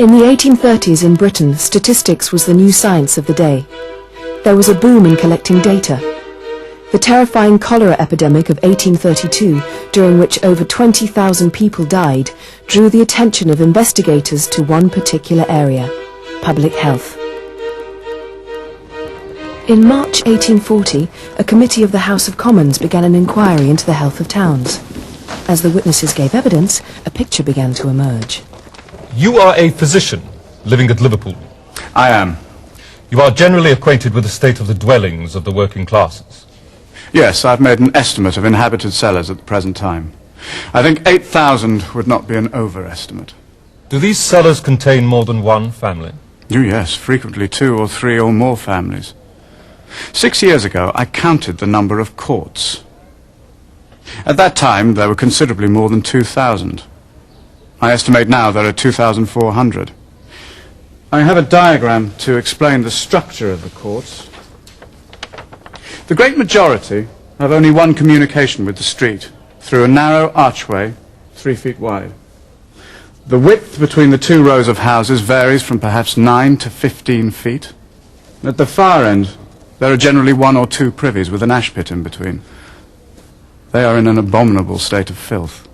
In the 1830s in Britain, statistics was the new science of the day. There was a boom in collecting data. The terrifying cholera epidemic of 1832, during which over 20,000 people died, drew the attention of investigators to one particular area: public health. In March 1840, a committee of the House of Commons began an inquiry into the health of towns. As the witnesses gave evidence, a picture began to emerge. You are a physician living at Liverpool. I am. You are generally acquainted with the state of the dwellings of the working classes. Yes, I've made an estimate of inhabited cellars at the present time. I think 8,000 would not be an overestimate. Do these cellars contain more than one family? Oh yes, frequently 2 or 3 or more families. 6 years ago I counted the number of courts. At that time there were considerably more than 2,000. I estimate now there are 2,400. I have a diagram to explain the structure of the courts. The great majority have only one communication with the street, through a narrow archway 3 feet wide. The width between the 2 rows of houses varies from perhaps 9 to 15 feet. At the far end, there are generally 1 or 2 privies with an ash pit in between. They are in an abominable state of filth.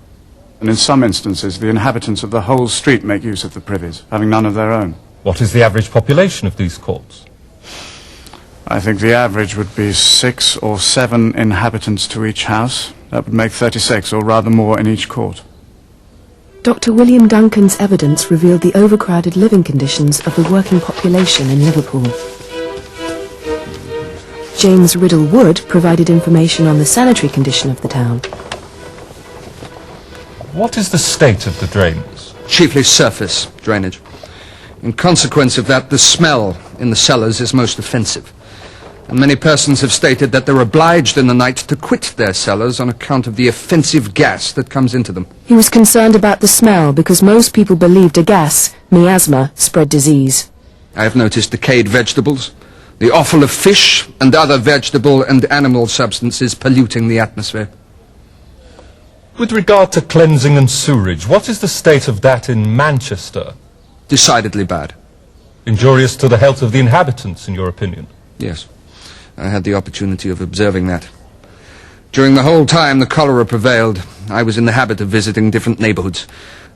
And in some instances, the inhabitants of the whole street make use of the privies, having none of their own. What is the average population of these courts? I think the average would be 6 or 7 inhabitants to each house. That would make 36, or rather more, in each court. Dr. William Duncan's evidence revealed the overcrowded living conditions of the working population in Liverpool. James Riddle Wood provided information on the sanitary condition of the town. What is the state of the drains? Chiefly surface drainage. In consequence of that, the smell in the cellars is most offensive. And many persons have stated that they're obliged in the night to quit their cellars on account of the offensive gas that comes into them. He was concerned about the smell because most people believed a gas, miasma, spread disease. I have noticed decayed vegetables, the offal of fish and other vegetable and animal substances polluting the atmosphere. With regard to cleansing and sewerage, what is the state of that in Manchester? Decidedly bad. Injurious to the health of the inhabitants, in your opinion? Yes. I had the opportunity of observing that. During the whole time the cholera prevailed, I was in the habit of visiting different neighborhoods,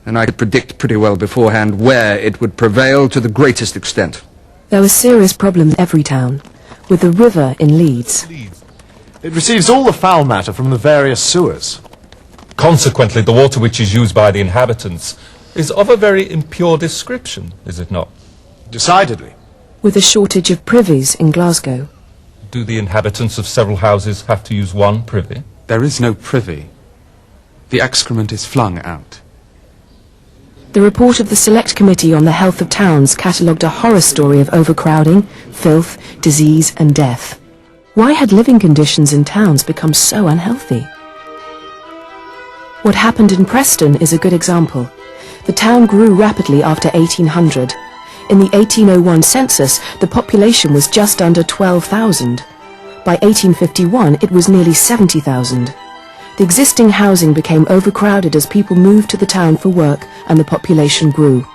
and I could predict pretty well beforehand where it would prevail to the greatest extent. There were serious problems in every town, with the river in Leeds. It receives all the foul matter from the various sewers. Consequently, the water which is used by the inhabitants is of a very impure description, is it not? Decidedly. With a shortage of privies in Glasgow. Do the inhabitants of several houses have to use one privy? There is no privy. The excrement is flung out. The report of the Select Committee on the Health of Towns catalogued a horror story of overcrowding, filth, disease and death. Why had living conditions in towns become so unhealthy? What happened in Preston is a good example. The town grew rapidly after 1800. In the 1801 census, the population was just under 12,000. By 1851, it was nearly 70,000. The existing housing became overcrowded as people moved to the town for work and the population grew.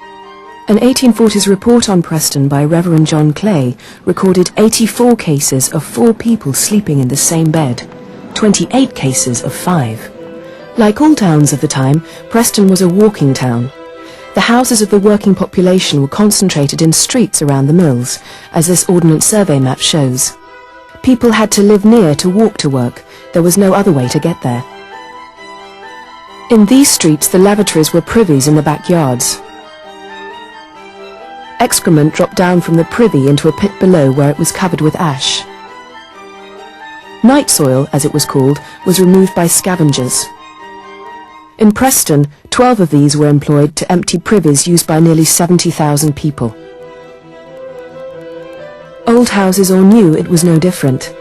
An 1840s report on Preston by Reverend John Clay recorded 84 cases of 4 people sleeping in the same bed, 28 cases of 5. Like all towns of the time, Preston was a walking town. The houses of the working population were concentrated in streets around the mills, as this Ordnance Survey map shows. People had to live near to walk to work. There was no other way to get there. In these streets, the lavatories were privies in the backyards. Excrement dropped down from the privy into a pit below where it was covered with ash. Night soil, as it was called, was removed by scavengers. In Preston, 12 of these were employed to empty privies used by nearly 70,000 people. Old houses or new, it was no different.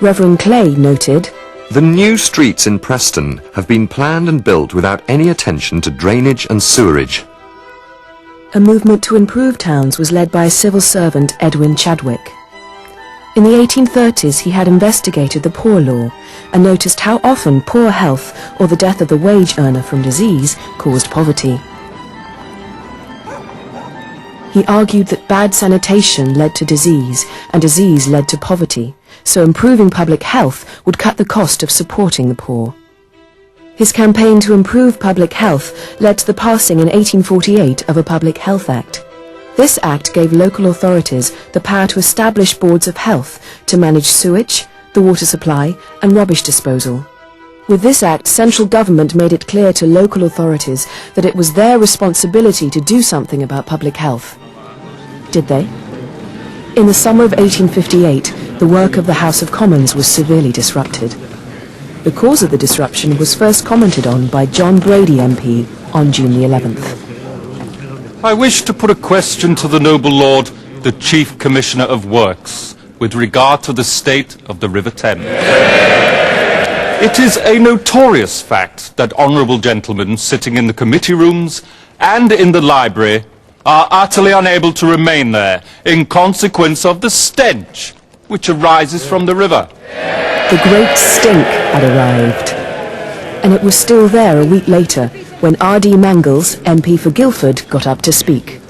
Reverend Clay noted, "The new streets in Preston have been planned and built without any attention to drainage and sewerage." A movement to improve towns was led by a civil servant, Edwin Chadwick. In the 1830s, he had investigated the Poor Law and noticed how often poor health or the death of the wage earner from disease caused poverty. He argued that bad sanitation led to disease, and disease led to poverty, so improving public health would cut the cost of supporting the poor. His campaign to improve public health led to the passing in 1848 of a Public Health Act. This act gave local authorities the power to establish boards of health to manage sewage, the water supply, and rubbish disposal. With this act, central government made it clear to local authorities that it was their responsibility to do something about public health. Did they? In the summer of 1858, the work of the House of Commons was severely disrupted. The cause of the disruption was first commented on by John Brady MP on June the 11th. I wish to put a question to the noble Lord, the Chief Commissioner of Works, with regard to the state of the River Thames. It is a notorious fact that honourable gentlemen sitting in the committee rooms and in the library are utterly unable to remain there in consequence of the stench which arises from the river. The great stink had arrived, and it was still there a week later when R.D. Mangles, MP for Guildford, got up to speak.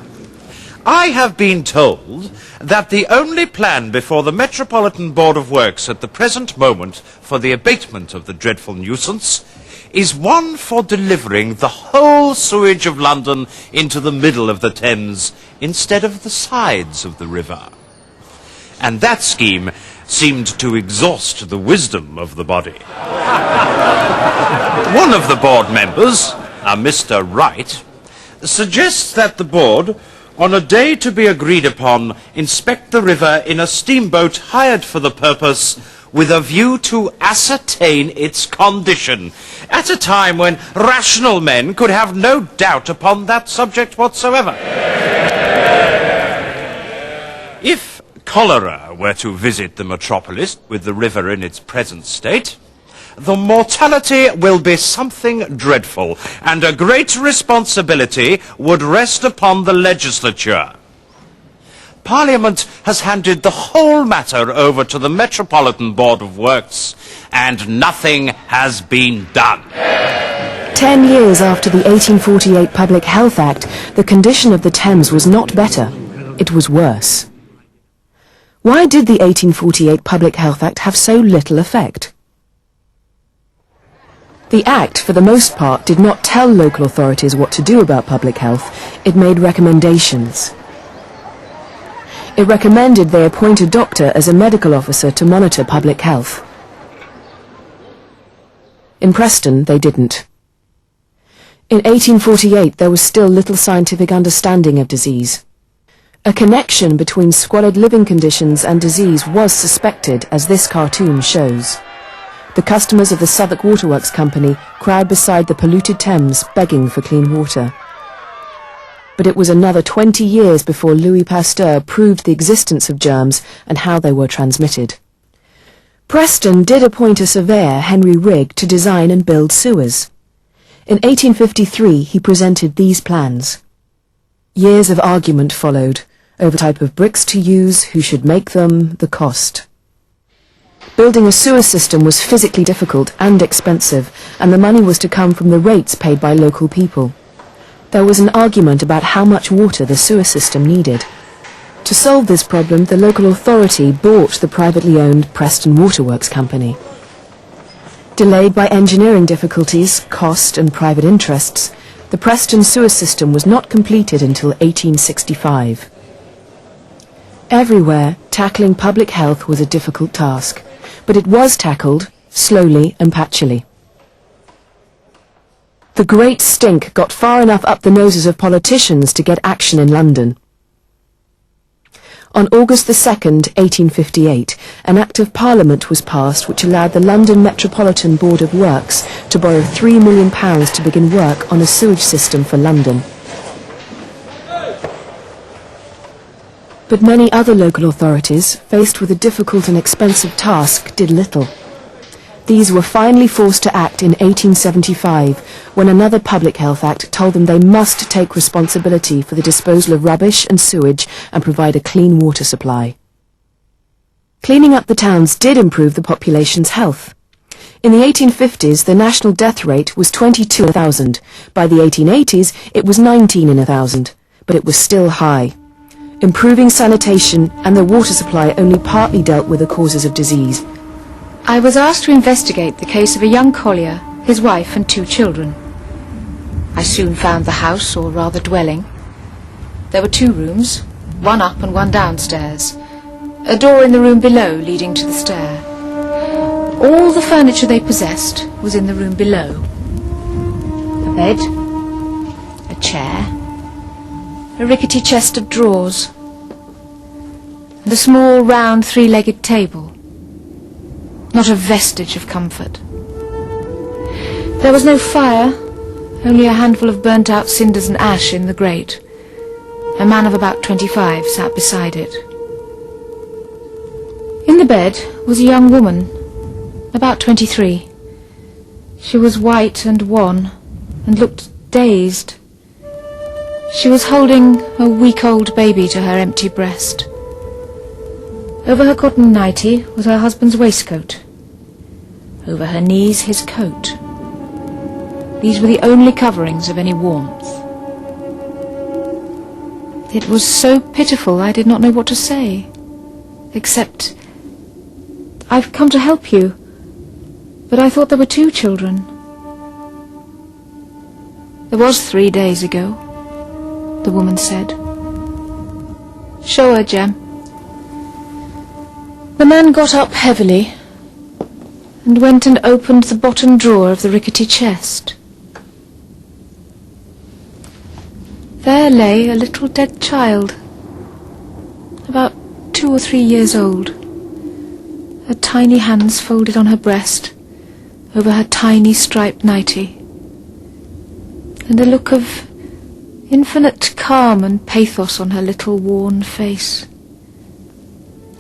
I have been told that the only plan before the Metropolitan Board of Works at the present moment for the abatement of the dreadful nuisance is one for delivering the whole sewage of London into the middle of the Thames instead of the sides of the river. And that scheme seemed to exhaust the wisdom of the body. One of the board members, a Mr. Wright, suggests that the board, on a day to be agreed upon, inspect the river in a steamboat hired for the purpose with a view to ascertain its condition, at a time when rational men could have no doubt upon that subject whatsoever. If cholera were to visit the metropolis with the river in its present state, the mortality will be something dreadful, and a great responsibility would rest upon the legislature. Parliament has handed the whole matter over to the Metropolitan Board of Works, and nothing has been done. 10 years after the 1848 Public Health Act, the condition of the Thames was not better, it was worse. Why did the 1848 Public Health Act have so little effect? The Act, for the most part, did not tell local authorities what to do about public health. It made recommendations. It recommended they appoint a doctor as a medical officer to monitor public health. In Preston, they didn't. In 1848, there was still little scientific understanding of disease. A connection between squalid living conditions and disease was suspected, as this cartoon shows. The customers of the Southwark Waterworks Company crowd beside the polluted Thames begging for clean water. But it was another 20 years before Louis Pasteur proved the existence of germs and how they were transmitted. Preston did appoint a surveyor, Henry Rigg, to design and build sewers. In 1853 he presented these plans. Years of argument followed, over type of bricks to use, who should make them, the cost. Building a sewer system was physically difficult and expensive, and the money was to come from the rates paid by local people. There was an argument about how much water the sewer system needed. To solve this problem, the local authority bought the privately owned Preston Waterworks Company. Delayed by engineering difficulties, cost and private interests, the Preston sewer system was not completed until 1865. Everywhere, tackling public health was a difficult task, but it was tackled, slowly and patchily. The great stink got far enough up the noses of politicians to get action in London. On August 2nd, 1858, an Act of Parliament was passed which allowed the London Metropolitan Board of Works to borrow £3 million to begin work on a sewage system for London. But many other local authorities, faced with a difficult and expensive task, did little. These were finally forced to act in 1875, when another Public Health Act told them they must take responsibility for the disposal of rubbish and sewage and provide a clean water supply. Cleaning up the towns did improve the population's health. In the 1850s, the national death rate was 22 in 1,000. By the 1880s, it was 19 in 1,000, but it was still high. Improving sanitation and the water supply only partly dealt with the causes of disease. I was asked to investigate the case of a young collier, his wife and 2 children. I soon found the house, or rather dwelling. There were 2 rooms, one up and one downstairs. A door in the room below leading to the stair. All the furniture they possessed was in the room below. A bed, a chair, a rickety chest of drawers, and a small round 3-legged table. Not a vestige of comfort. There was no fire, only a handful of burnt-out cinders and ash in the grate. A man of about 25 sat beside it. In the bed was a young woman, about 23. She was white and wan, and looked dazed. She was holding a week-old baby to her empty breast. Over her cotton nightie was her husband's waistcoat. Over her knees his coat. These were the only coverings of any warmth. It was so pitiful I did not know what to say, except, "I've come to help you, but I thought there were 2 children." "There was 3 days ago," the woman said. "Show her, Jem." The man got up heavily and went and opened the bottom drawer of the rickety chest. There lay a little dead child, about 2 or 3 years old, her tiny hands folded on her breast over her tiny striped nightie, and a look of infinite calm and pathos on her little worn face.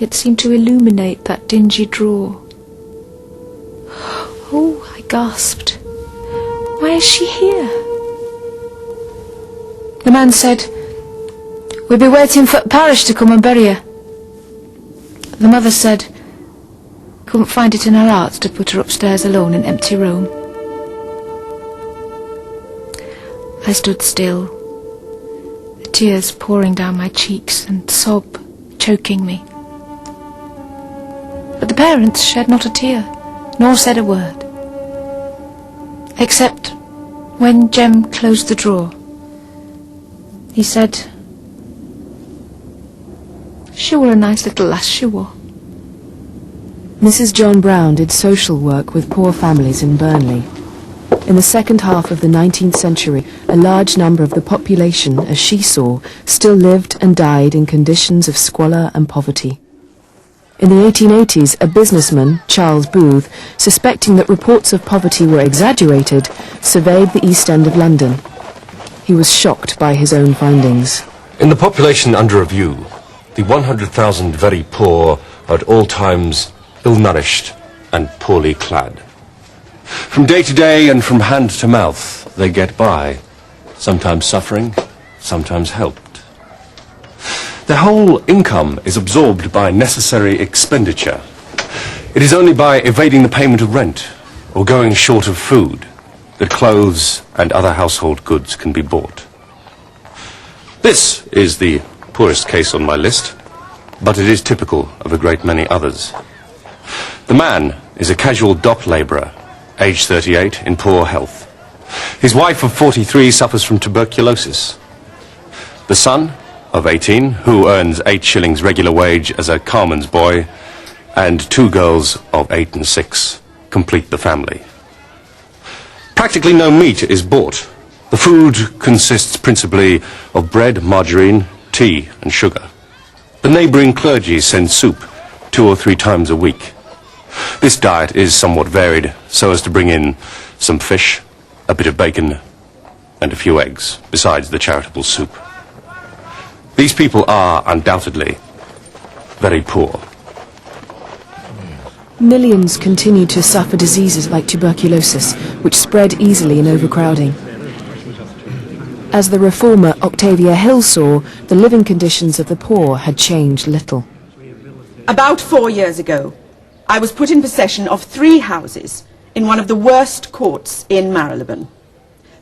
It seemed to illuminate that dingy drawer. "Oh," I gasped, "why is she here?" The man said, "We'll be waiting for the parish to come and bury her." The mother said, couldn't find it in her heart to put her upstairs alone in an empty room. I stood still, the tears pouring down my cheeks and sob choking me. But the parents shed not a tear, nor said a word, except when Jem closed the drawer. He said, "She were a nice little lass, she were." Mrs. John Brown did social work with poor families in Burnley. In the second half of the 19th century, a large number of the population, as she saw, still lived and died in conditions of squalor and poverty. In the 1880s, a businessman, Charles Booth, suspecting that reports of poverty were exaggerated, surveyed the East End of London. He was shocked by his own findings. In the population under review, the 100,000 very poor are at all times ill-nourished and poorly clad. From day to day and from hand to mouth, they get by, sometimes suffering, sometimes helped. Their whole income is absorbed by necessary expenditure. It is only by evading the payment of rent or going short of food that clothes and other household goods can be bought. This is the poorest case on my list, but it is typical of a great many others. The man is a casual dock labourer, aged 38, in poor health. His wife of 43 suffers from tuberculosis. The son of 18, who earns 8 shillings regular wage as a carman's boy, and 2 girls of 8 and 6 complete the family. Practically no meat is bought. The food consists principally of bread, margarine, tea and sugar. The neighbouring clergy send soup 2 or 3 times a week. This diet is somewhat varied so as to bring in some fish, a bit of bacon and a few eggs, besides the charitable soup. These people are undoubtedly very poor. Millions continue to suffer diseases like tuberculosis, which spread easily in overcrowding. As the reformer Octavia Hill saw, the living conditions of the poor had changed little. About 4 years ago, I was put in possession of 3 houses in one of the worst courts in Marylebone.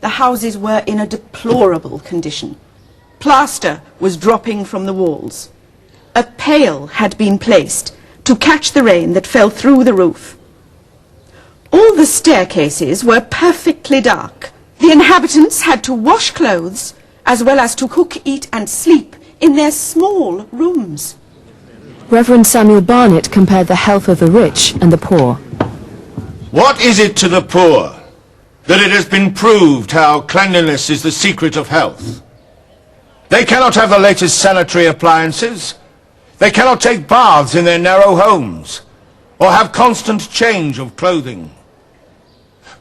The houses were in a deplorable condition. Plaster was dropping from the walls. A pail had been placed to catch the rain that fell through the roof. All the staircases were perfectly dark. The inhabitants had to wash clothes as well as to cook, eat and sleep in their small rooms. Reverend Samuel Barnett compared the health of the rich and the poor. What is it to the poor that it has been proved how cleanliness is the secret of health? They cannot have the latest sanitary appliances. They cannot take baths in their narrow homes or have constant change of clothing.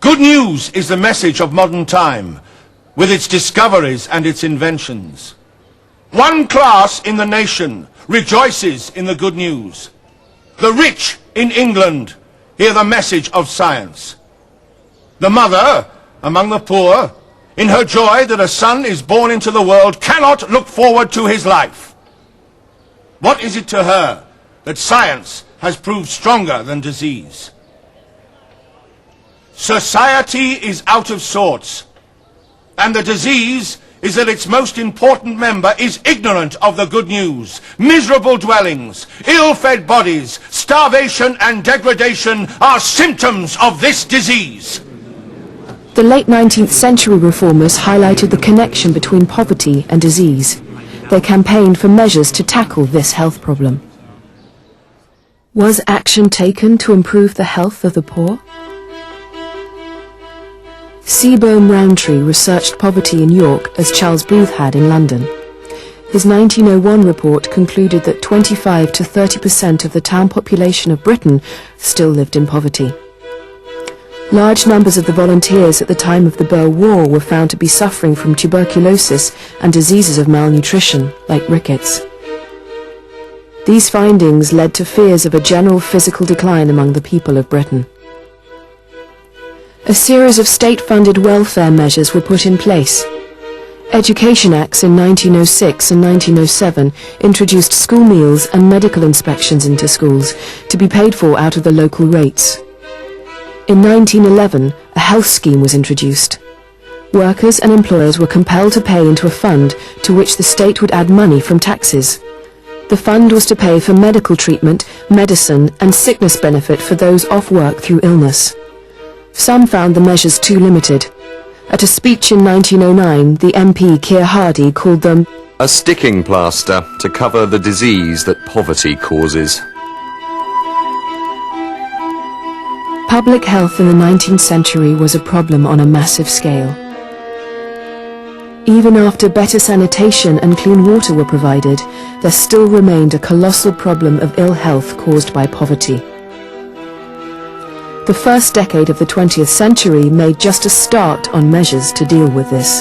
Good news is the message of modern time, with its discoveries and its inventions. One class in the nation rejoices in the good news. The rich in England hear the message of science. The mother among the poor, in her joy that a son is born into the world, cannot look forward to his life. What is it to her that science has proved stronger than disease? Society is out of sorts, and the disease is that its most important member is ignorant of the good news. Miserable dwellings, ill-fed bodies, starvation and degradation are symptoms of this disease. The late 19th century reformers highlighted the connection between poverty and disease. They campaigned for measures to tackle this health problem. Was action taken to improve the health of the poor? Seabohm Rowntree researched poverty in York as Charles Booth had in London. His 1901 report concluded that 25 to 30% of the town population of Britain still lived in poverty. Large numbers of the volunteers at the time of the Boer War were found to be suffering from tuberculosis and diseases of malnutrition, like rickets. These findings led to fears of a general physical decline among the people of Britain. A series of state-funded welfare measures were put in place. Education Acts in 1906 and 1907 introduced school meals and medical inspections into schools to be paid for out of the local rates. In 1911, a health scheme was introduced. Workers and employers were compelled to pay into a fund to which the state would add money from taxes. The fund was to pay for medical treatment, medicine and sickness benefit for those off work through illness. Some found the measures too limited. At a speech in 1909, the MP Keir Hardie called them a sticking plaster to cover the disease that poverty causes. Public health in the 19th century was a problem on a massive scale. Even after better sanitation and clean water were provided, there still remained a colossal problem of ill health caused by poverty. The first decade of the 20th century made just a start on measures to deal with this.